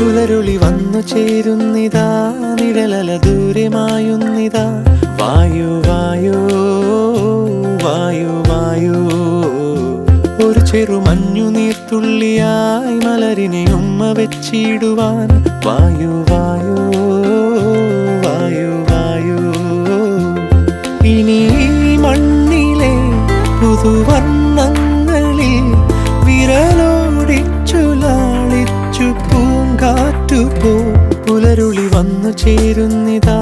പുലരുളി വന്നു ചേരുന്നിതാ, നിഴലല ദൂരെ മായുന്നിതാ. വായു വായു വായു വായു, ഒരു ചെറു മഞ്ഞു നീർത്തുള്ളിയായി മലരിനെ ഉമ്മ വെച്ചിടുവാൻ. വായു വായു വായു വായു, ഇനി മണ്ണിലെ പുതുവർണ്ണങ്ങളിൽ വിരലോടിച്ചു ലാളിച്ചു പൂങ്കാറ്റുപോ. പുലരുളി വന്നു ചേരുന്നിതാ,